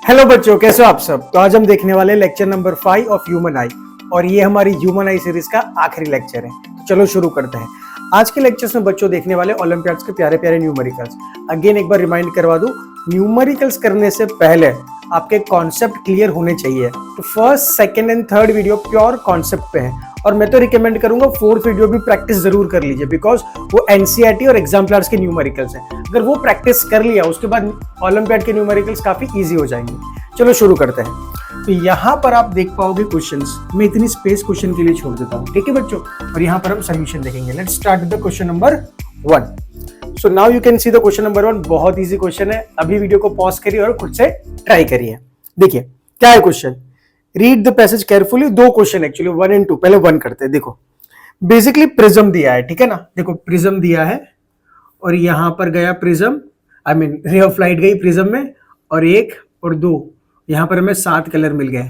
Hello बच्चों, कैसे हो आप सब। तो आज हम देखने वाले लेक्चर नंबर 5 ऑफ ह्यूमन आई और ये हमारी ह्यूमन आई सीरीज का आखिरी लेक्चर है। तो चलो शुरू करते हैं। आज के लेक्चर्स में बच्चों देखने वाले ओलंपियाड्स के प्यारे प्यारे न्यूमेरिकल्स। अगेन एक बार रिमाइंड करवा दूं, न्यूमेरिकल्स करने से पहले आपके कॉन्सेप्ट क्लियर होने चाहिए। तो first, second and third video pure concept पे है और मैं तो रिकमेंड करूंगा फोर्थ वीडियो भी प्रैक्टिस जरूर कर लीजिए, बिकॉज वो एनसीईआरटी और एग्जाम्पलर्स के न्यूमेरिकल्स हैं। अगर वो प्रैक्टिस कर लिया उसके बाद ओलंपियाड के न्यूमेरिकल्स काफी इजी हो जाएंगे। चलो शुरू करते हैं। तो यहाँ पर आप देख पाओगे क्वेश्चंस, मैं इतनी स्पेस क्वेश्चन के लिए छोड़ देता हूँ, ठीक है बच्चों। और यहाँ पर हम सोल्यूशन देखेंगे। Let's start with the question number 1। So now you can see the question number 1। बहुत इजी क्वेश्चन है, अभी वीडियो को पॉज करिए और खुद से ट्राई करिए। देखिए क्या है question, read the passage carefully. दो क्वेश्चन एक्चुअली, 1 और 2। पहले 1 करते हैं। देखो बेसिकली प्रिज्म दिया है, ठीक है ना। देखो प्रिज्म दिया है और यहां पर गया prism, I mean ray of light गई प्रिज्म में, और 1 और 2 यहां पर हमें 7 कलर मिल गए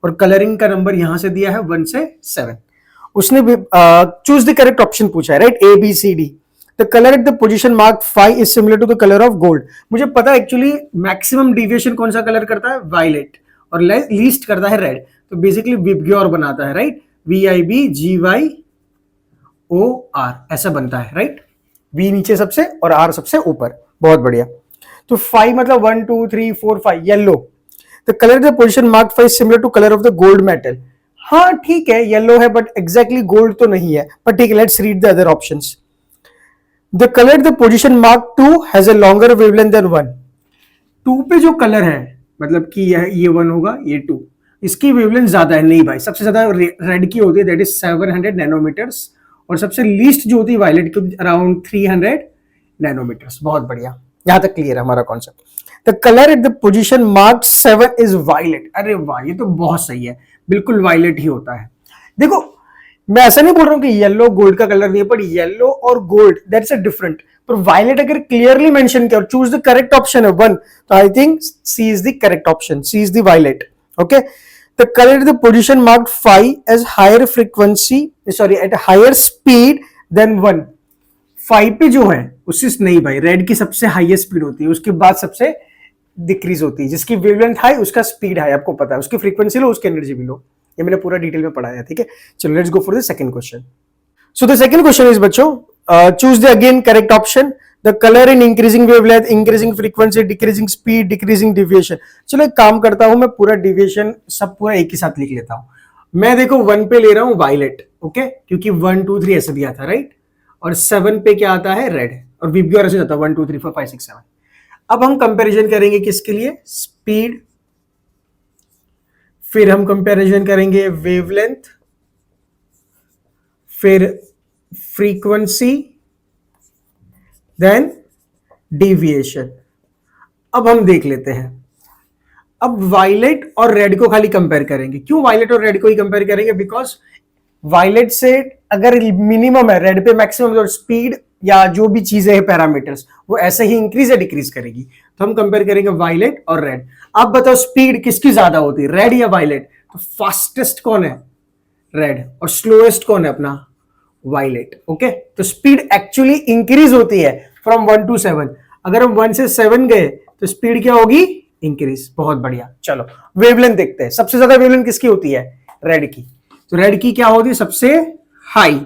और कलरिंग का नंबर यहां से दिया है 1 से 7। उसने चूज द करेक्ट ऑप्शन पूछा है, right, A B C D. The colour at the position mark 5 is similar to the colour of gold. मुझे पता है एक्चुअली मैक्सिमम डिविएशन कौन सा कलर करता है, वायलेट, और लीस्ट करता है रेड। तो बेसिकली विबग्योर बनाता है, राइट, VIBGYOR ऐसा बनता है, राइट। V नीचे सबसे और R सबसे ऊपर। बहुत बढ़िया। तो 5 मतलब 1 2 3 4 5 yellow. The colour the position mark 5 similar to colour of the gold metal. हाँ ठीक है, येलो है बट एग्जैक्टली गोल्ड तो नहीं है, पर ठीक है, let's read the other options. The colour the position mark 2 has a longer wavelength than 1। 2 पे जो कलर है मतलब कि ये 1 होगा, ये 2, इसकी वेवलेंथ ज्यादा है। नहीं भाई, सबसे ज्यादा रेड की होती है, दैट इज 700 नैनोमीटर्स, और सबसे लीस्ट जो होती है वायलेट की, अराउंड 300 नैनोमीटर्स। बहुत बढ़िया, यहां तक क्लियर है हमारा concept. The colour at the position mark 7 is violet. अरे वाह, ये तो बहुत सही है, बिल्कुल वायलेट ही होता है। देखो मैं ऐसा नहीं बोल रहा हूं कि येलो गोल्ड का कलर नहीं है, पर येलो और गोल्ड दैट्स अ डिफरेंट। पर वायलेट अगर क्लियरली मेंशन किया और चूज द करेक्ट ऑप्शन है 1, तो I think C is the correct option, C is the violet. Okay, the colour at the position marked 5 as higher frequency, sorry at higher speed than 1। 5 पे जो है उससे नहीं भाई, रेड की सबसे हाईएस्ट स्पीड होती है, उसके बाद सबसे डिक्रीज होती है। जिसकी वेवलेंथ हाई उसका स्पीड हाई, आपको पता है, उसकी फ्रीक्वेंसी लो उसकी एनर्जी भी लो। ये मैंने पूरा डिटेल में पढ़ाया, ठीक है। चलो let's go for the second question. So the second question is बच्चों, choose the again correct option. The colour in increasing wavelength, increasing frequency, decreasing speed, decreasing deviation. चलो एक काम करता हूं, मैं पूरा डिविएशन सब पूरा एक ही साथ लिख लेता हूं। मैं देखो 1 पे ले रहा हूं वायलेट, ओके, क्योंकि 1 2 3 ऐसे दिया था, राइट। और 7 पे क्या आता है, रेड, और विबग्योर ऐसे जाता है 1 2 3 4 5 6 7। अब हम कंपैरिजन करेंगे किसके लिए, स्पीड, फिर हम कंपैरिजन करेंगे वेवलेंथ, फिर फ्रीक्वेंसी, देन डिविएशन। अब हम देख लेते हैं, अब वायलेट और रेड को खाली कंपेयर करेंगे। क्यों वायलेट और रेड को ही कंपेयर करेंगे, बिकॉज वायलेट से अगर मिनिमम है, रेड पे मैक्सिमम, और स्पीड या जो भी चीजें हैं पैरामीटर्स वो ऐसे ही इंक्रीज या डिक्रीज करेगी। तो हम कंपेयर करेंगे वायलेट और रेड। अब बताओ स्पीड किसकी ज्यादा होती है, रेड या वायलेट। तो फास्टेस्ट कौन है, रेड, और स्लोएस्ट कौन है, अपना वायलेट। ओके, तो स्पीड एक्चुअली इंक्रीज होती है फ्रॉम 1 to 7। अगर हम 1 से 7 गए तो स्पीड क्या होगी, इंक्रीज। बहुत बढ़िया। चलो वेवलेंथ देखते हैं। सबसे ज्यादा वेवलेंथ किसकी होती है, रेड की। तो रेड की क्या होती है, सबसे हाई,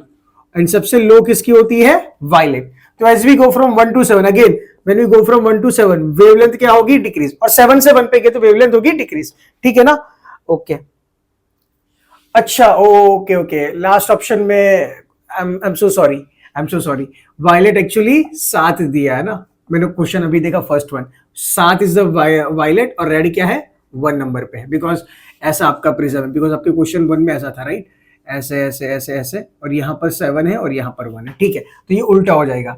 एंड सबसे लो किसकी होती है, वायलेट। तो as we go from 1 to 7, again when we go from 1 to 7, wavelength क्या होगी, डिक्रीज, और 7 से 1 पे गए तो वेवलेंथ होगी डिक्रीज, ठीक है ना। ओके अच्छा, ओके ओके, लास्ट ऑप्शन में I am so sorry, violet actually 7 दिया है ना। मैंने क्वेश्चन अभी देखा first one, 7 is the violet, और रेड क्या है, 1 नंबर पे है, बिकॉज ऐसा आपका प्रिज्म है, बिकॉज आपके क्वेश्चन 1 में ऐसा था, राइट, ऐसे ऐसे ऐसे ऐसे, और यहाँ पर 7 है और यहाँ पर 1 है, ठीक है। तो ये उल्टा हो जाएगा,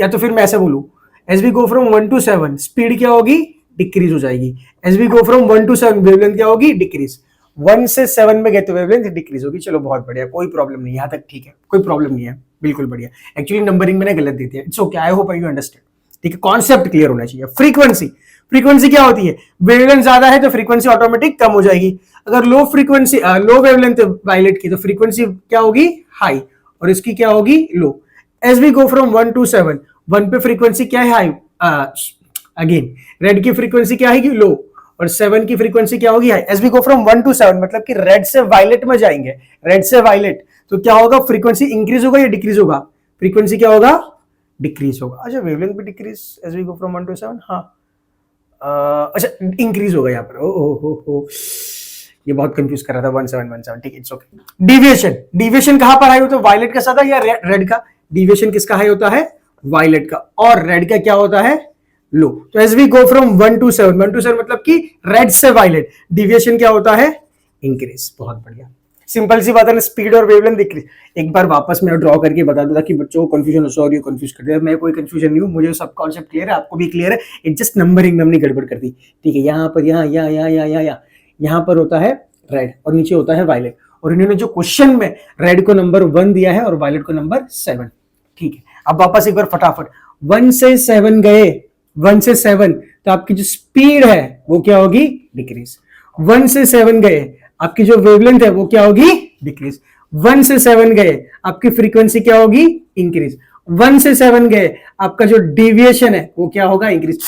या तो फिर मैं ऐसे बोलूं, as we go from 1 to 7 speed क्या होगी, डिक्रीज हो जाएगी। As we go from 1 to 7 wavelength क्या होगी, डिक्रीज। 1 से 7 में गए तो वेवलेंथ डिक्रीज होगी। चलो बहुत बढ़िया, कोई प्रॉब्लम नहीं, यहाँ तक ठीक है, कोई प्रॉब्लम नहीं है, बिल्कुल बढ़िया। एक्चुअली नंबरिंग मैंने गलत दी थी, it's okay, I hope you understand, ठीक है। कॉन्सेप्ट क्लियर होना चाहिए। फ्रीक्वेंसी, फ्रीक्वेंसी क्या होती है, वेवलेंथ ज्यादा है तो फ्रीक्वेंसी ऑटोमेटिक कम हो जाएगी। अगर लो फ्रीक्वेंसी, लो वेवलेंथ वायलेट की, तो फ्रीक्वेंसी क्या होगी, हाई, और इसकी क्या होगी, low. As we go from 1 to 7, 1 पे फ्रीक्वेंसी क्या है, हाई, अगेन रेड की फ्रीक्वेंसी क्या है, लो, और 7 की फ्रीक्वेंसी क्या होगी high. As we go from 1 to 7 मतलब कि रेड से वायलेट में जाएंगे, रेड से वायलेट, तो क्या होगा, फ्रीक्वेंसी इंक्रीज होगा या डिक्रीज होगा, फ्रीक्वेंसी क्या होगा, डिक्रीज होगा। अच्छा वेवलेंथ भी decrease as we go from 1 to 7, हाँ अच्छा इंक्रीज होगा यहाँ पर। ओ ये बहुत कंफ्यूज कर रहा था, 1717, ठीक है इट्स ओके। डिविएशन, डिविएशन कहां पर हाई होता है, वायलेट का ज्यादा या रेड का, डिविएशन किसका हाई होता है, वायलेट का, और रेड का क्या होता है, लो। तो as we go from 1 to 7, 1 to 7 मतलब कि रेड से वायलेट, डिविएशन क्या होता है, इंक्रीज। बहुत बढ़िया, सिंपल सी बात है ना, स्पीड और वेवलेंथ डिक्रीज। एक बार वापस मैं ड्रॉ करके बता दूं ताकि बच्चों को कंफ्यूजन हो, सॉरी कंफ्यूज कर दिया, मैं कोई कंफ्यूजन नहीं हूं, मुझे सब कॉन्सेप्ट क्लियर है, आपको भी क्लियर है, इट जस्ट नंबरिंग में हमने गड़बड़ कर दी, ठीक है। यहाँ पर यहाँ पर होता है रेड और नीचे होता है वायलेट, और इन्होंने जो क्वेश्चन में रेड को नंबर 1 दिया है और वायलेट को नंबर 7, ठीक है। अब वापस एक बार फटाफट 1 से 7 गए, 1 से 7 तो आपकी जो स्पीड है वो क्या होगी, डिक्रीज। 1 से 7 गए, आपकी जो वेवलेंथ है वो क्या होगी, डिक्रीज। 1 से 7 गए, आपकी फ्रीक्वेंसी क्या होगी, इंक्रीज। 1 से 7 गए, आपका जो डेविएशन है वो क्या होगा, इंक्रीज।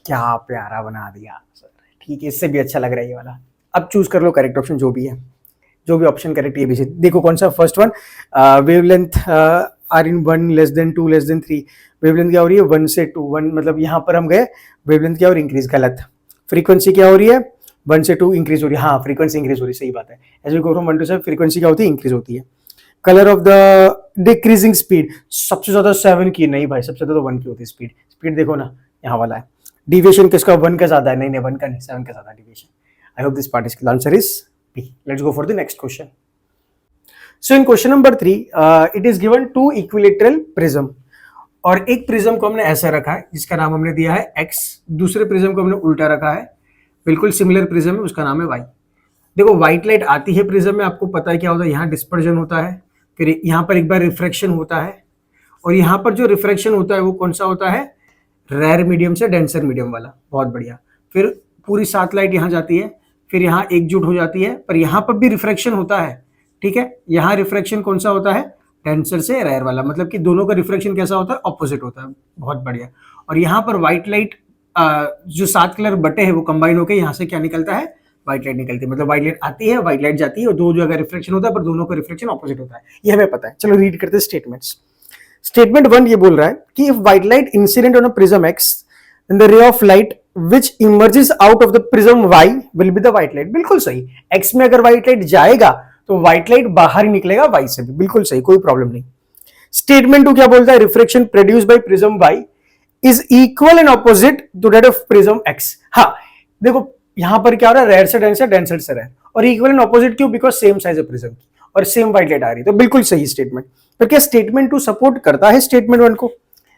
क्या प्यारा बना दिया सर, ठीक है, इससे भी अच्छा लग रहा है ये वाला। अब चूज कर लो करेक्ट ऑप्शन जो भी है, जो भी ऑप्शन करेक्ट है भी। देखो कौन सा, first one, wavelength are in 1 less than 2 less than 3, wavelength क्या हो रही है 1 से 2, 1 मतलब यहां पर हम गए, वेवलेंथ क्या और इंक्रीज, गलत। फ्रीक्वेंसी क्या हो रही है 1 से 2 इंक्रीज हो रही है, हाँ फ्रीक्वेंसी इंक्रीज हो रही है, सही बात है। As we go from 1 to 7 frequency क्या होती है, इंक्रीज होती है। Colour of the decreasing speed, सबसे ज्यादा 7 की, नहीं भाई सबसे ज्यादा तो 1 की होती है स्पीड, स्पीड देखो ना यहाँ वाला है। डिविएशन किसका, 1 का ज्यादा है, नहीं 1 का नहीं 7 का ज्यादा deviation. I hope this part is clear. Answer is B. Let's go for the next question. So in question number 3, it is given two equilateral prism, और एक प्रिज्म को हमने ऐसा रखा है जिसका नाम हमने दिया है X, दूसरे प्रिज्म को हमने उल्टा रखा है, बिल्कुल सिमिलर प्रिज्म है, उसका नाम है Y। देखो व्हाइट लाइट आती है प्रिज्म में, आपको पता है क्या होता है, यहाँ डिस्पर्जन होता है, फिर यहाँ पर एक बार रिफ्रैक्शन होता है, और यहाँ पर जो रिफ्रैक्शन होता है वो कौन सा होता है, रेयर मीडियम से डेंसर मीडियम वाला। बहुत बढ़िया, फिर पूरी 7 लाइट यहाँ जाती है, फिर यहाँ एकजुट हो जाती है, पर यहाँ पर भी रिफ्रैक्शन होता है, ठीक है। यहाँ रिफ्रैक्शन कौन सा होता है, डेंसर से रेयर वाला, मतलब कि दोनों का रिफ्रैक्शन कैसा होता है, ऑपोजिट होता है। बहुत बढ़िया। और यहाँ पर व्हाइट लाइट जो 7 कलर बटे हैं वो कंबाइन होकर यहाँ से क्या निकलता है, व्हाइट लाइट निकलती है, मतलब व्हाइट लाइट आती है, व्हाइट लाइट जाती है, और दो जगह रिफ्लेक्शन होता है, पर दोनों का रिफ्लेक्शन ऑपोजिट होता है, ये हमें पता है। चलो रीड करते हैं स्टेटमेंट्स। स्टेटमेंट 1 ये बोल रहा है कि if white light incident on a prism x, then the ray of light which emerges out of the prism y will be the white light। बिल्कुल सही, x में अगर व्हाइट लाइट जाएगा तो व्हाइट लाइट बाहर ही निकलेगा y से भी, बिल्कुल सही, कोई प्रॉब्लम नहीं। स्टेटमेंट 2 क्या बोलता है, refraction produced by prism y is equal and opposite to that of prism x। हाँ देखो यहां पर क्या हो रहा है, रेयर से डेंसर, डेंसर से रेयर, और इक्वल एंड ऑपोजिट क्यों, बिकॉज सेम साइज है प्रिज्म की और सेम व्हाइट लाइट आ रही है, तो बिल्कुल सही स्टेटमेंट। तो क्या स्टेटमेंट 2 सपोर्ट करता है स्टेटमेंट 1 को?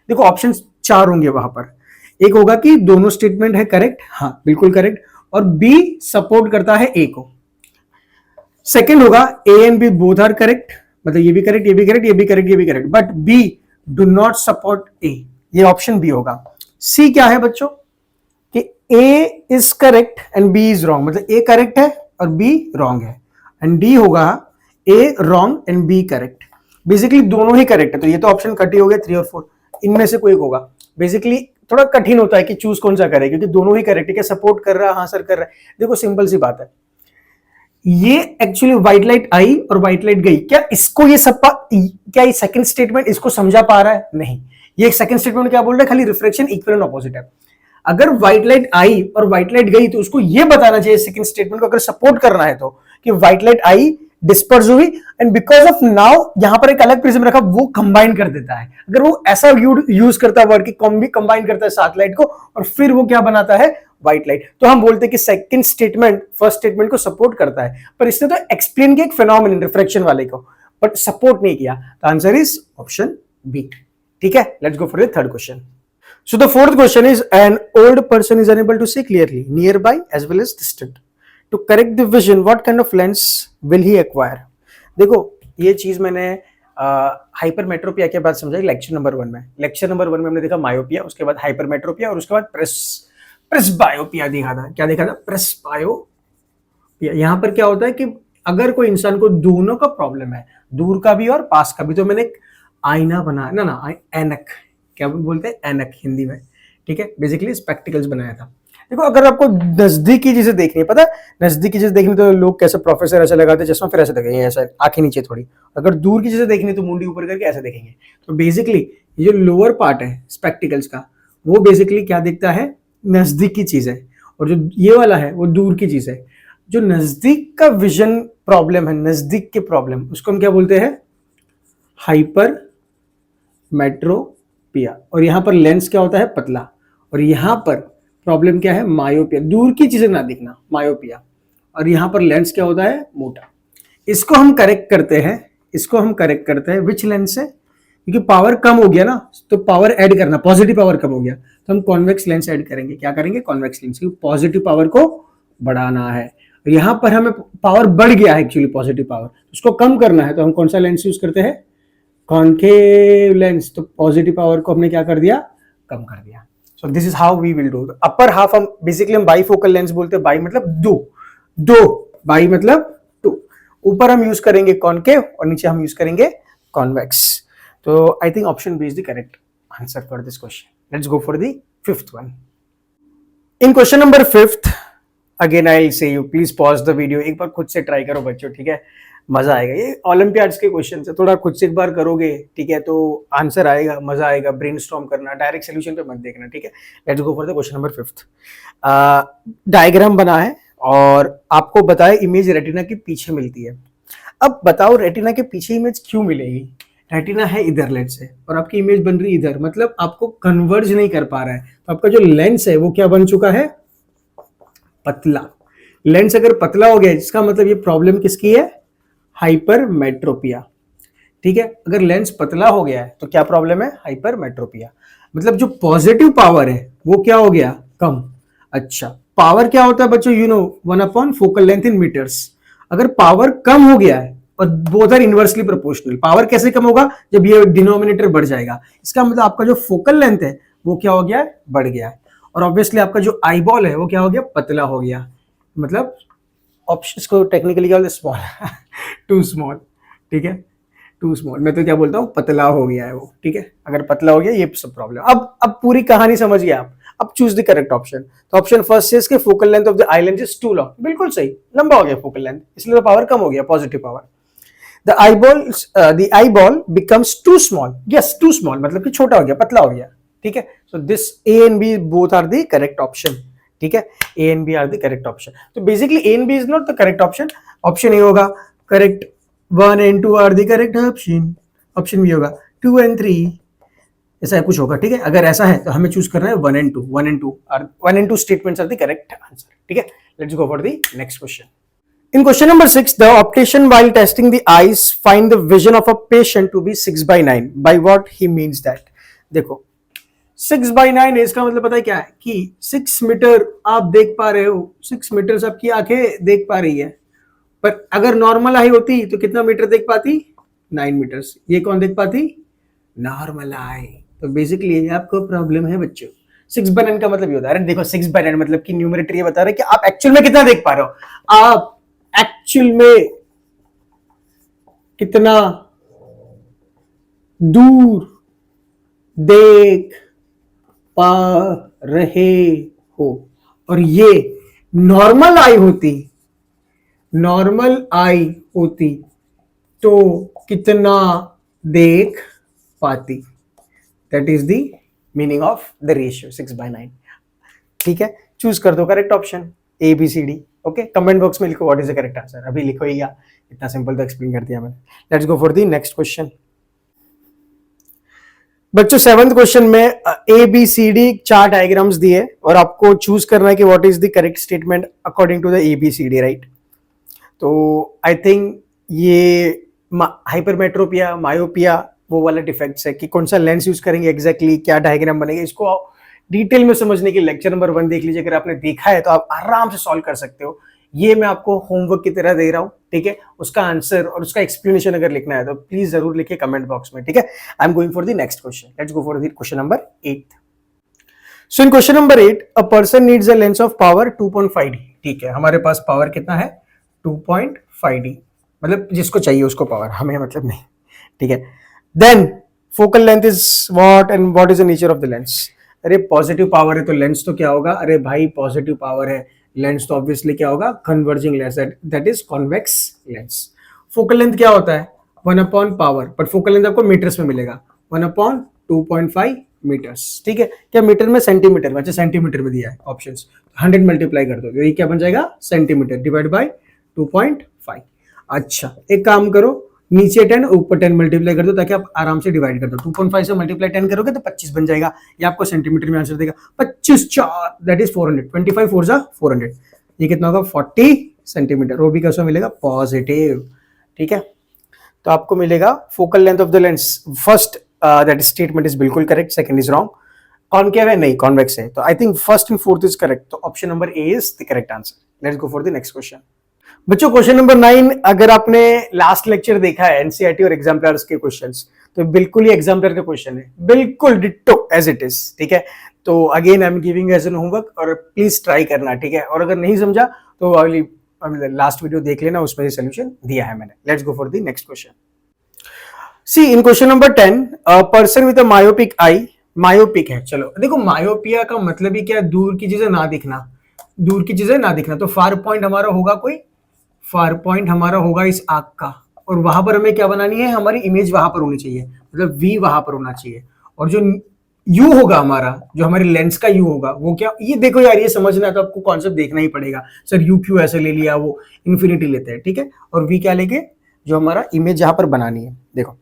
देखो ऑप्शन 4 होंगे वहां पर, एक होगा कि दोनों स्टेटमेंट है करेक्ट, हाँ बिल्कुल करेक्ट, और बी सपोर्ट करता है ए को। सेकंड होगा A and B both are correct, मतलब ये भी करेक्ट, ये भी करेक्ट, ये भी करेक्ट, ये भी correct, but B do not support A, ये ऑप्शन बी होगा। सी क्या है बच्चों कि A is correct and B is wrong, मतलब ए करेक्ट है और बी रॉन्ग है, एंड डी होगा A wrong and B correct. Basically दोनों ही करेक्ट है, तो ये तो ऑप्शन कट ही हो गया 3 और 4, इनमें से कोई होगा। बेसिकली थोड़ा कठिन होता है कि चूज कौन सा करे, क्योंकि दोनों ही करेक्ट है, सपोर्ट कर रहा है, हाँ सर कर रहा है। देखो सिंपल सी बात है, ये एक्चुअली व्हाइट लाइट आई और व्हाइट लाइट गई, क्या इसको ये सब क्या ये सेकंड स्टेटमेंट इसको समझा पा रहा है? नहीं, ये सेकंड स्टेटमेंट क्या बोल रहा है, खाली रिफ्लेक्शन इक्वल एंड ऑपोजिट है। अगर व्हाइट लाइट आई और व्हाइट लाइट गई तो उसको ये बताना चाहिए सेकंड स्टेटमेंट को, अगर सपोर्ट करना है तो, कि व्हाइट लाइट आई, डिस्पर्स हुई, एंड बिकॉज ऑफ नाउ यहां पर एक अलग प्रिज्म रखा, वो कंबाइन कर देता है। अगर वो ऐसा यूज करता है वर्ड की कंबाइन करता है 7 लाइट को, और फिर वो क्या बनाता है, व्हाइट लाइट, तो हम बोलते हैं कि सेकंड स्टेटमेंट फर्स्ट स्टेटमेंट को सपोर्ट करता है। पर इसने तो एक्सप्लेन किया एक फिनोमेनन रिफ्रैक्शन वाले को, बट सपोर्ट नहीं किया, तो आंसर इज ऑप्शन बी। ठीक है, let's go for the third question. So the fourth question is, an old person is unable to see clearly, nearby as well as distant. To correct the vision, what kind of lens will he acquire? देखो ये चीज मैंने hypermetropia के बाद समझाई lecture number 1 में। Lecture number 1 में हमने देखा मायोपिया, उसके बाद हाइपरमेट्रोपिया, और उसके बाद प्रेसबायोपिया देखा था। क्या देखा था? प्रेसबायोपिया। यहाँ पर क्या होता है कि अगर कोई इंसान को दोनों का प्रॉब्लम है, दूर का भी और पास का भी, तो मैंने एक आईना बनाया ना, ऐनक क्या बोलते हैं, ऐनक हिंदी में, ठीक है, बेसिकली स्पेक्टिकल्स बनाया था। देखो अगर आपको नजदीकी चीजें देखनी है, पता है नजदीकी चीजें देखनी तो लोग कैसे प्रोफेसर ऐसे लगाते चश्मा फिर ऐसे देखेंगे, ऐसा आंखें नीचे थोड़ी। अगर दूर की चीजें देखनी तो मुंडी ऊपर करके ऐसे देखेंगे। तो बेसिकली ये जो लोअर पार्ट है स्पेक्टिकल्स का, वो बेसिकली क्या दिखता है, नजदीक की चीज है, और जो ये वाला है वो दूर की चीज है। जो नजदीक का विजन प्रॉब्लम है, नजदीक के प्रॉब्लम, उसको हम क्या बोलते हैं, हाइपर मेट्रोपिया। और यहां पर लेंस क्या होता है, पतला। और यहां पर प्रॉब्लम क्या है, मायोपिया, दूर की चीजें ना दिखना, मायोपिया। और यहां पर लेंस क्या होता है, मोटा। इसको हम करेक्ट करते हैं, इसको हम करेक्ट करते हैं विच लेंस से, क्योंकि पावर कम हो गया ना, तो पावर ऐड करना, पॉजिटिव पावर कम हो गया तो हम कॉन्वेक्स लेंस ऐड करेंगे। क्या करेंगे, कॉन्वेक्स लेंस, क्योंकि पॉजिटिव पावर को बढ़ाना है। और यहां पर हमें पावर बढ़ गया है एक्चुअली, पॉजिटिव पावर, उसको कम करना है, तो हम कौन सा लेंस यूज करते हैं, कॉन्केव लेंस। तो पॉजिटिव पावर को हमने क्या कर दिया, कम कर दिया। So this is how we will do. Upper half हम बेसिकली हम बाईफोकल लेंस बोलते हैं, बाई मतलब दो, बाई मतलब टू। ऊपर हम यूज करेंगे कॉन्केव और नीचे हम यूज करेंगे कॉन्वेक्स। तो I think option B is the correct answer for this question. Let's go for the fifth one. In question number fifth, again I say you please pause the video, एक बार खुद से try करो बच्चों, ठीक है, मजा आएगा। ये ओलंपियाड्स के क्वेश्चन है, थोड़ा खुद से एक बार करोगे, ठीक है, तो आंसर आएगा, मजा आएगा। ब्रेनस्टॉर्म करना, डायरेक्ट सोल्यूशन पे मत देखना, ठीक है। Let's go for the question number fifth. Diagram बना है और आपको बताया इमेज रेटिना के पीछे मिलती है। अब बताओ रेटिना के पीछे इमेज क्यों मिलेगी, रेटिना है इधर लेंस से और आपकी इमेज बन रही इधर, मतलब आपको कन्वर्ज नहीं कर पा रहा है। तो आपका जो लेंस है वो क्या बन चुका है, पतला। लेंस अगर पतला हो गया इसका मतलब ये प्रॉब्लम किसकी है, हाइपरमेट्रोपिया, ठीक है। अगर लेंस पतला हो गया है तो क्या प्रॉब्लम है, हाइपरमेट्रोपिया। मतलब जो पॉजिटिव पावर है वो क्या हो गया, कम। अच्छा, पावर क्या होता है बच्चों, you know 1/4 focal length in metres. अगर पावर कम हो गया है, और both are inversely proportional, power कैसे कम होगा, जब ये डिनोमिनेटर बढ़ जाएगा, इसका मतलब आपका जो फोकल लेंथ है वो क्या हो गया है, बढ़ गया है। और ऑब्वियसली आपका जो आई बॉल है वो क्या हो गया, पतला हो गया। मतलब ऑप्शंस को टेक्निकली क्या बोलते हैं, स्मॉल टू स्मॉल, ठीक है, टू स्मॉल। मैं तो क्या बोलता हूँ, पतला हो गया है वो, ठीक है। अगर पतला हो गया ये सब प्रॉब्लम। अब पूरी कहानी समझ गया आप। अब चूज द करेक्ट ऑप्शन। तो ऑप्शन फर्स्ट से इसके focal length of the eye lens is too long, बिल्कुल सही, लंबा हो गया फोकल लेंथ, इसलिए तो पावर कम हो गया, positive power. The eye ball becomes too small, yes too small मतलब कि छोटा हो गया, पतला हो गया, ठीक है। So this A and B both are the correct option, ठीक है। A and B are the correct option. तो basically A and B is not the correct option, option A होगा correct, 1 and 2 are the correct option, option B होगा 2 and 3, ऐसा कुछ होगा, ठीक है। अगर ऐसा है तो हमें चूज करना है 1 and 2, 1 and 2 statements are the correct answer, ठीक है। Let's go for the next question. In question number 6, the optician while testing the eyes find the vision of a patient to be 6/9. By what he means that? देखो 6/9 है, इसका मतलब पता है क्या है कि 6 मीटर आप देख पा रहे हो, 6 मीटर से आपकी आंखें देख पा रही है। पर अगर नॉर्मल आई होती तो कितना मीटर देख पाती, 9 मीटर्स। ये कौन देख पाती, नॉर्मल आई। तो बेसिकली ये आपको प्रॉब्लम है बच्चों। 6/9 का मतलब ये होता है, अरे देखो 6/9 मतलब कि न्यूमरेटर ये बता रहा है कि आप एक्चुअल में कितना देख पा रहे हो, आप एक्चुअल में कितना दूर देख पा रहे हो। और ये नॉर्मल आई होती, नॉर्मल आई होती तो कितना देख पाती। That is the meaning of the ratio 6/9, ठीक है। चूज कर दो correct option A B C D, okay. Comment box में लिखो what is the correct answer, अभी लिखो ही, इतना सिंपल तो एक्सप्लेन कर दिया मैंने। Let's go for the next question. बच्चों 7th क्वेश्चन में A B C D 4 diagrams दिए और आपको चूज करना है कि what is the correct statement according to the A B C D, right. तो आई थिंक ये हाइपरमेट्रोपिया, मायोपिया वो वाला डिफेक्ट्स है कि कौन सा लेंस यूज करेंगे एग्जैक्टली, क्या डायग्राम बनेगा, इसको डिटेल में समझने के लेक्चर नंबर 1 देख लीजिए। अगर आपने देखा है तो आप आराम से सॉल्व कर सकते हो। ये मैं आपको होमवर्क की तरह दे रहा हूं, ठीक है। उसका आंसर और उसका एक्सप्लेनेशन अगर लिखना है तो प्लीज जरूर लिखिए कमेंट बॉक्स में, ठीक है। I am going for the next question. Let's go for the question number 8। So in question number 8, a person needs a lens of power 2.5D, ठीक है। हमारे पास पावर कितना है, 2.5D, मतलब जिसको चाहिए उसको पावर, हमें मतलब नहीं, ठीक है। Then focal length is what and what is the nature of the lens. अरे पॉजिटिव पावर है तो लेंस तो क्या होगा, अरे भाई पॉजिटिव पावर है, लेंस तो ऑब्वियसली क्या होगा, converging lens, that is convex lens. Focal length क्या होता है, 1 upon power, but focal length आपको मीटर्स में मिलेगा, 1/2.5 मीटर्स, ठीक है। क्या मीटर में, सेंटीमीटर में, अच्छा सेंटीमीटर में दिया है ऑप्शन, 100 मल्टीप्लाई कर दो तो ये क्या बन जाएगा, सेंटीमीटर डिवाइड बाय 2.5। अच्छा एक काम करो, नीचे 10 ऊपर 10 मल्टीप्लाई कर दो ताकि आप आराम से डिवाइड कर दो, 2.5 से मल्टीप्लाई 10 करोगे तो 25 बन जाएगा, ये आपको सेंटीमीटर में आंसर देगा, 25 4 दैट इज 400, 25 4 जा 400, ये कितना होगा 40 सेंटीमीटर, वो भी कैसे मिलेगा, पॉजिटिव, ठीक है। तो आपको मिलेगा focal length of the lens, first that statement is बिल्कुल correct, second is wrong. Concave है नहीं, कॉन्वेक्स है, तो I think first and fourth is correct, तो option number A is the correct answer. Let's go for the next question. बच्चों question number 9, अगर आपने last lecture देखा है एनसीईआरटी और एग्जाम्पलर्स के क्वेश्चंस, तो बिल्कुल ही एग्जाम्पलर का क्वेश्चन है, बिल्कुल डिट्टो एज इट इज, ठीक है। तो again I am giving as an homework और प्लीज ट्राई करना, ठीक है। और अगर नहीं समझा तो अगली लास्ट वीडियो देख लेना, उसमें सोल्यूशन दिया है मैंने। Let's go for the next question. See in question number 10, person with a myopic eye, myopic है, चलो देखो मायोपिया का मतलब ही क्या, दूर की चीजें ना दिखना, दूर की चीजें ना दिखना, तो फार पॉइंट हमारा होगा कोई, फार पॉइंट हमारा होगा इस आंख का, और वहां पर हमें क्या बनानी है, हमारी इमेज वहां पर होनी चाहिए, मतलब वी वहां पर होना चाहिए, और जो यू होगा हमारा, जो हमारे लेंस का यू होगा वो क्या, ये देखो यार ये समझना है तो आपको कॉन्सेप्ट देखना ही पड़ेगा, सर यू क्यों ऐसे ले लिया, वो इन्फिनिटी लेते हैं, ठीक है। और वी क्या लेके, जो हमारा इमेज जहां पर बनानी है, देखो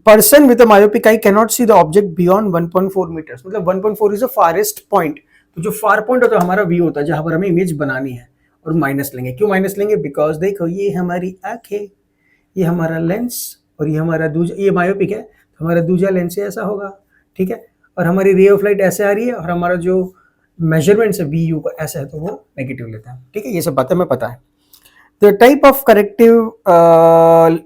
person with a myopic eye can not see the object beyond 1.4 metres, मतलब 1.4 इज द फारेस्ट पॉइंट, तो जो फार पॉइंट होता है हमारा वी होता है, जहां पर हमें इमेज बनानी है, और माइनस लेंगे, क्यों माइनस लेंगे, बिकॉज देखो ये हमारी आंख है, ये हमारा लेंस, और ये हमारा दूजा, ये मायोपिक है तो हमारा दूजा लेंस ऐसा होगा, ठीक है। और हमारी रे ऑफ लाइट ऐसे आ रही है, और हमारा जो मेजरमेंट्स है वी यू का ऐसा है, तो वो नेगेटिव लेता है, ठीक है। ये सब बातें हमें पता है। The type of corrective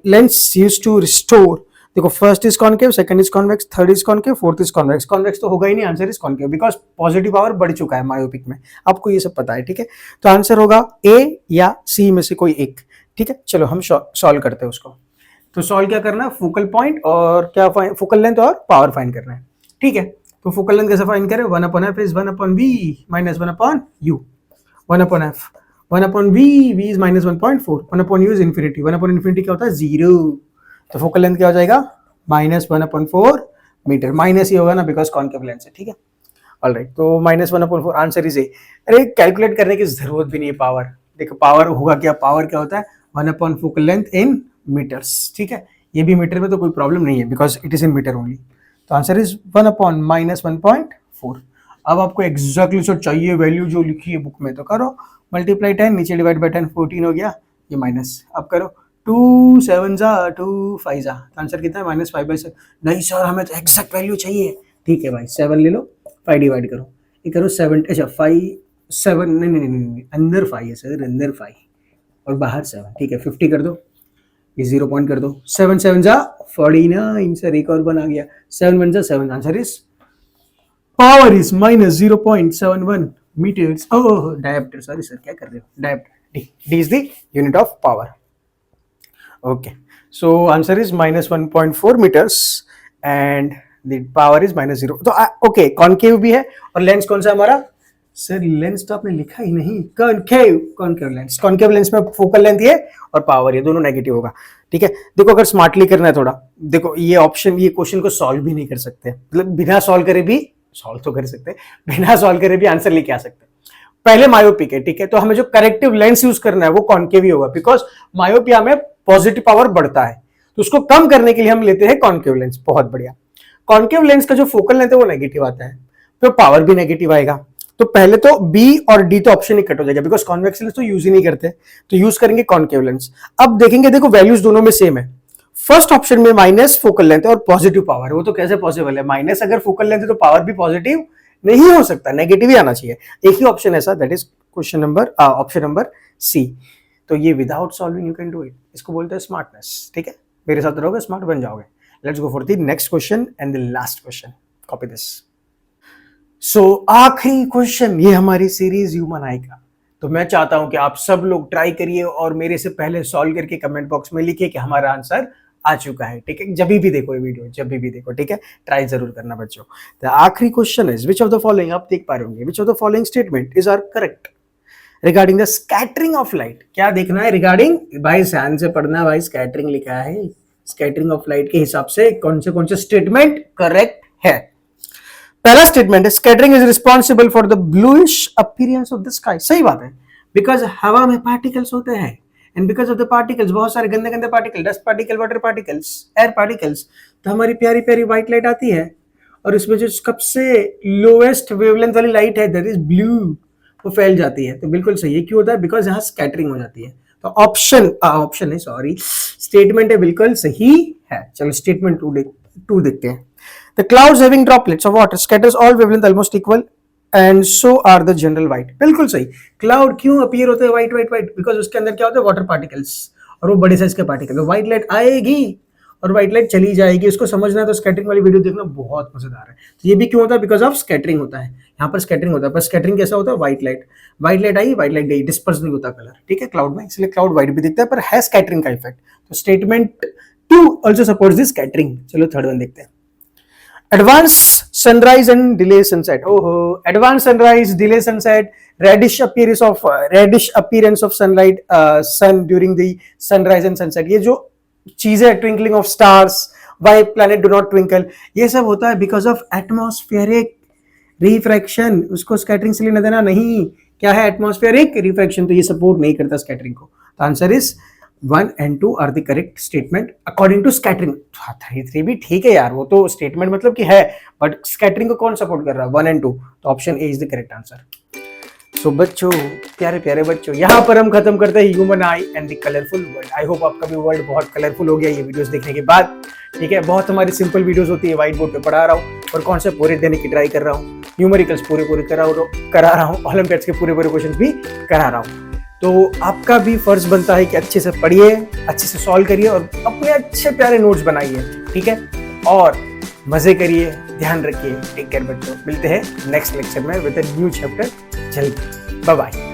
lens used to restore, देखो first is concave, second is convex, third is concave, fourth is convex, convex तो होगा ही नहीं, answer is concave, because positive power बढ़ चुका है मायोपिक में, आपको ये सब पता है, ठीक है। तो आंसर होगा ए या सी में से कोई एक, ठीक है। चलो हम सॉल्व करते हैं उसको। तो सॉल्व क्या करना है, फोकल पॉइंट और क्या, फोकल लेंथ और पावर फाइंड करना है, ठीक है। तो फोकल लेंथ कैसे फाइंड करें, 1/f is 1/v minus 1/u, 1/f 1/v, v is minus 1.4, 1/u is infinity, 1/इन्फिनिटी क्या होता है, 0, तो फोकल लेंथ क्या हो जाएगा, -1/4 मीटर, माइनस ही होगा ना बिकॉज कॉनकेव लेंस है, ठीक है। ऑलराइट, तो -1/4 आंसर इज ए। अरे कैलकुलेट करने की जरूरत भी नहीं है पावर, देखो पावर होगा क्या, पावर क्या होता है 1 फोकल लेंथ इन मीटर्स, ठीक है। ये भी मीटर में तो कोई प्रॉब्लम नहीं है because it is in metre only, तो आंसर इज 1/-1.4। अब आपको एग्जैक्टली जो चाहिए वैल्यू जो लिखी है बुक में, तो करो मल्टीप्लाई 10, नीचे डिवाइड बाय 10, 14 हो गया, ये माइनस, अब करो 2 7 जा 2 5 जा, आंसर कितना है -5/7। नहीं सर हमें तो एग्जैक्ट वैल्यू चाहिए, ठीक है भाई 7 ले लो, 5 डिवाइड करो, ये करो 7, अच्छा 5 7, नहीं अंदर 5 है सर, अंदर 5 और बाहर 7, ठीक है 50 कर दो, ये 0 पॉइंट कर दो, 7 7 जा 49 सर, एक और बन आ गया, 7 1 जा 7, answer is power is -0.71 meters, oh diopter, sorry sir, क्या कर रहे हो, diopter, d is the unit of power, okay, so answer is -1.4 meters and the power is -0, तो okay कॉनकेव भी है, और लेंस कौन सा हमारा, सर लेंस तो आपने लिखा ही नहीं, कॉनकेव लेंस, कॉनकेव लेंस में फोकल लेंथ ये और पावर ये दोनों नेगेटिव होगा, ठीक है। देखो अगर स्मार्टली करना है थोड़ा, देखो ये ऑप्शन, ये क्वेश्चन को सॉल्व भी नहीं कर सकते, मतलब बिना सॉल्व करे भी, सॉल्व तो कर सकते हैं, बिना सॉल्व करे भी आंसर लेके आ सकते हैं। पहले मायोपिक है, ठीक है, तो हमें जो करेक्टिव लेंस यूज करना है वो कॉनकेव ही होगा, बिकॉज मायोपिया में पॉजिटिव पावर बढ़ता है, तो उसको कम करने के लिए हम लेते हैं कॉनकेव लेंस, बहुत बढ़िया। कॉनकेव लेंस का जो फोकल लेंथ है वो नेगेटिव आता है, तो पावर भी नेगेटिव आएगा, तो पहले तो बी और डी तो ऑप्शन ही कट हो जाएगा, बिकॉज कॉन्वेक्स लेंस तो यूज ही नहीं करते, तो यूज करेंगे कॉनकेव लेंस। अब देखेंगे, देखो वैल्यूज दोनों में सेम है, फर्स्ट ऑप्शन में माइनस फोकल लेंथ और पॉजिटिव पावर, वो तो कैसे पॉसिबल है, माइनस अगर फोकल लेंथ है तो पावर भी पॉजिटिव नहीं हो सकता, नेगेटिव ही आना चाहिए, एक ही ऑप्शन ऐसा, that is question number option number C. तो ये without solving you can do it, इसको बोलते हैं स्मार्टनेस, ठीक है, मेरे साथ रहोगे स्मार्ट बन जाओगे। Let's go for the next question and the last question, copy this. So आखिरी क्वेश्चन ये हमारी सीरीज ह्यूमन आई का, तो मैं चाहता हूं कि आप सब लोग ट्राई करिए और मेरे से पहले सॉल्व करके कमेंट बॉक्स में लिखिए कि हमारा आंसर आ चुका है, ठीक है। जब भी देखो ये वीडियो, जब भी देखो, ठीक है, ट्राई जरूर करना बच्चों। तो आखिरी question is which of the following, आप देख पा रहे होंगे, which of the following statement is are correct regarding the scattering of light. क्या देखना है रिगार्डिंग, भाई ध्यान से पढ़ना भाई, स्कैटरिंग लिखा है, स्कैटरिंग ऑफ लाइट के हिसाब से कौन से स्टेटमेंट करेक्ट है। पहला स्टेटमेंट है scattering is responsible for the bluish appearance of the sky. सही बात है, बिकॉज हवा में पार्टिकल्स होते हैं and because of the particles, बहुत सारे गंदे गंदे particle, dust particle, water particles, air particles, तो हमारी प्यारी प्यारी व्हाइट लाइट आती है और इसमें जो सबसे लोएस्ट वेवलेंथ वाली लाइट है दैट इज ब्लू, वो फैल जाती है। तो बिल्कुल सही है, क्यों होता है, बिकॉज यहाँ स्कैटरिंग हो जाती है। तो ऑप्शन है, सॉरी, स्टेटमेंट है बिल्कुल सही है। चलो स्टेटमेंट टू देखते हैं। The clouds having droplets of water scatters all wavelength almost equal and so are the general white। बिल्कुल सही। क्लाउड क्यों अपीयर होते हैं व्हाइट व्हाइट व्हाइट, बिकॉज उसके अंदर क्या होता है, वाटर पार्टिकल्स, और वो बड़े साइज के पार्टिकल। तो व्हाइट लाइट आएगी और व्हाइट लाइट चली जाएगी, उसको समझना है तो स्कैटरिंग वाली वीडियो देखना, बहुत मजेदार है। तो ये भी क्यों होता है, बिकॉज ऑफ स्कैटरिंग होता है। यहाँ पर स्कैटरिंग होता है, पर स्कैटरिंग कैसा होता है, व्हाइट लाइट आई, व्हाइट लाइट गई, डिस्पर्स नहीं होता कलर, ठीक है, क्लाउड में, इसलिए क्लाउड व्हाइट भी दिखता है, पर है स्कैटरिंग का इफेक्ट। तो statement 2 also supports this scattering. चलो थर्ड वन देखते हैं। Advanced sunrise and delay sunset। Advanced sunrise, delay sunset, reddish appearance of sunlight, sun during the sunrise and sunset। ये जो चीजें, twinkling of stars, why planet do not twinkle, ये सब होता है because of atmospheric refraction। उसको scattering से लेना देना नहीं। क्या है, atmospheric refraction, तो ये सपोर्ट नहीं करता स्कैटरिंग को। तो answer is 1 and 2 are the correct statement according to scattering. 3 भी ठीक है यार, वो तो स्टेटमेंट मतलब कि है, बट स्कैटरिंग को कौन सपोर्ट कर रहा है, 1 and 2, तो option A is the correct answer. So बच्चों, प्यारे प्यारे बच्चों, यहाँ पर हम खत्म करते हैं human I and the colourful world. I hope आपका भी वर्ल्ड बहुत कलरफुल हो गया ये वीडियोस देखने के बाद, ठीक है। बहुत हमारी सिंपल वीडियोस होती है, व्हाइट बोर्ड पे पढ़ा रहा हूँ और कॉन्सेप्ट पूरे देने की ट्राई कर रहा हूँ, न्यूमेरिकल्स पूरे करा रहा हूँ, ओलंपियाड्स के पूरे क्वेश्चन भी करा रहा हूँ। तो आपका भी फर्ज बनता है कि अच्छे से पढ़िए, अच्छे से सॉल्व करिए और अपने अच्छे प्यारे नोट्स बनाइए, ठीक है, और मजे करिए, ध्यान रखिए। टेक केयर बच्चों, मिलते हैं नेक्स्ट लेक्चर में विद अ न्यू चैप्टर जल्दी। Bye bye.